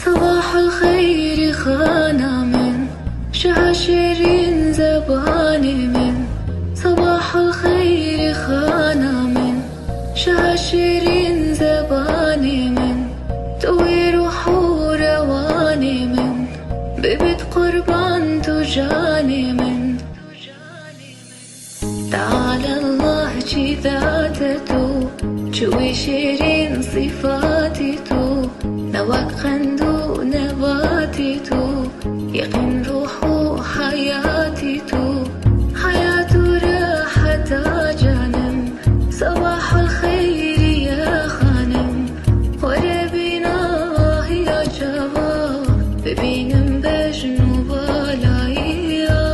صباح الخير خانا من شاشرين زباني من صباح الخير خانا من شاشرين زباني من توي روح رواني من ببت قربان تجاني من تعالى الله جذاتته شوي شيرين صفاتي تو نواك خندو نباتي تو يقين روحو حياتي تو حياته راحة جانم صباح الخير يا خانم وربنا يا جواب ببينم بجنو بالايا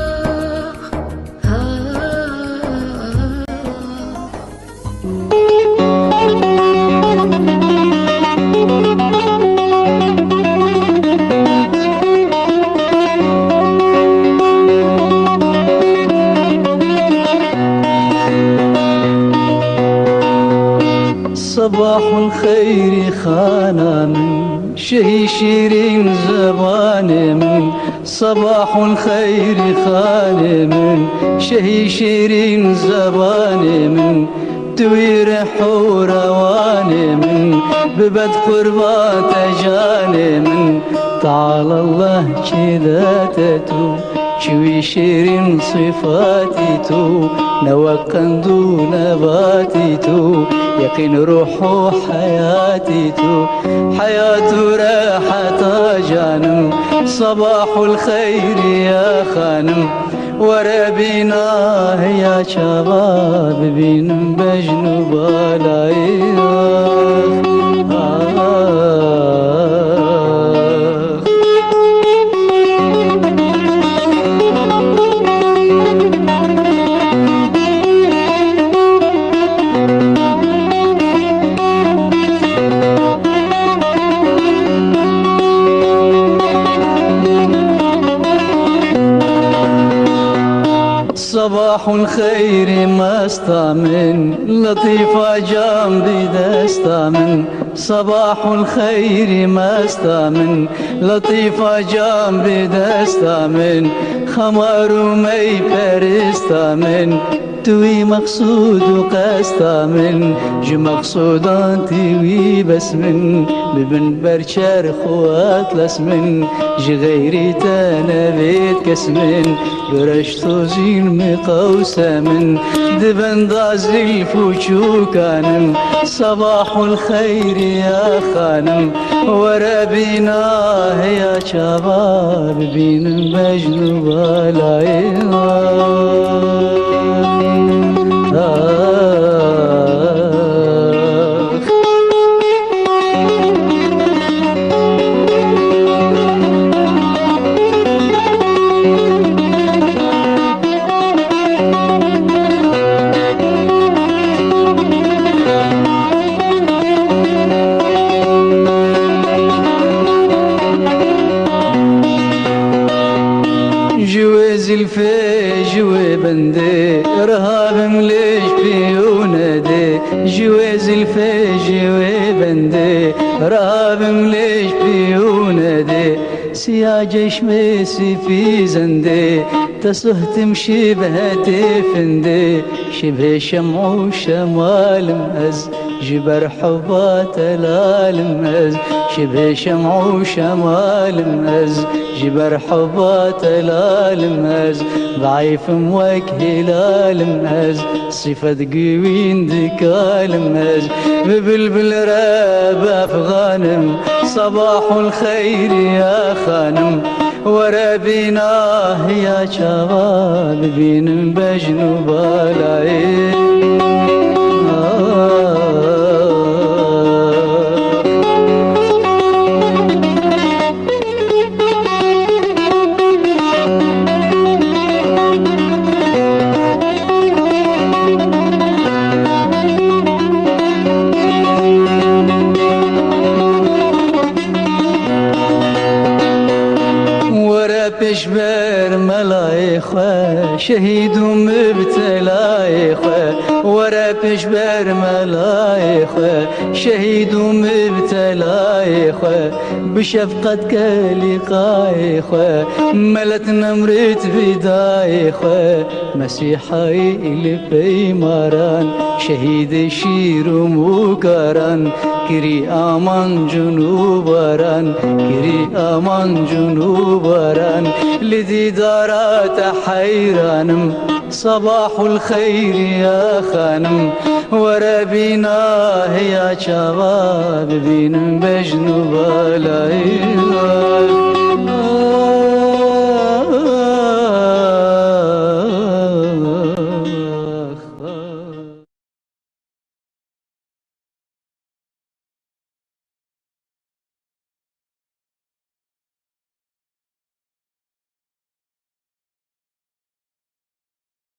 صباح الخير خانا من شهي شيرين زباني من صباح الخير خاني من شهي شيرين زباني من تويرح ورواني من ببد قربات جاني من تعالى الله جذاتته شوي شيرين صفاتي تو نوقندو نباتي تو يقين روحو حياتي تو حياته راحة جانم صباح الخير يا خانم وربنا يا شباب بينم بجنوب صباح الخير ما استامن لطيفة جنبي دستامن صباح الخير ما استامن لطيفة جنبي دستامن خمار ومي فرستامن توي مقصود وقستامن جو مقصودان توي بس من ببن برشار خوات لسمن جي غيري تنبيت كسمن برشتو زين مقوسة من دبن دازي الفوشو كانم صباح الخير يا خانم وربنا يا شباب بين مجنوب جوي بندي رهاب مليش في ونادي جواز الفجوي بندي رهاب مليش في ونادي سياج شميسي في زندي تسهتم شبه فندي شبه شمع وشمال مهز جبر حبات الالمز شبه شمع وشمال مهز جبر حبات الالمز ضعيف موك هلال مهز صفة قوين ذكال مهز ببلبل راب افغانم صباح الخير يا خانم وربنا يا شباب بين بجنوب العين پشبر ملای خو شهید و مبتلای خو ورا پشبر ملای خو شهید و مبتلای خو بشفقت كلقاي خو ملت نمرت فداي خو مسيحي اللي في ماران شهيد شير ومكران كري امان جنوبران كري امان جنوبران لديدارات حيرانم صباح الخير يا خانم وربينا يا شباب بين بجنوب لاي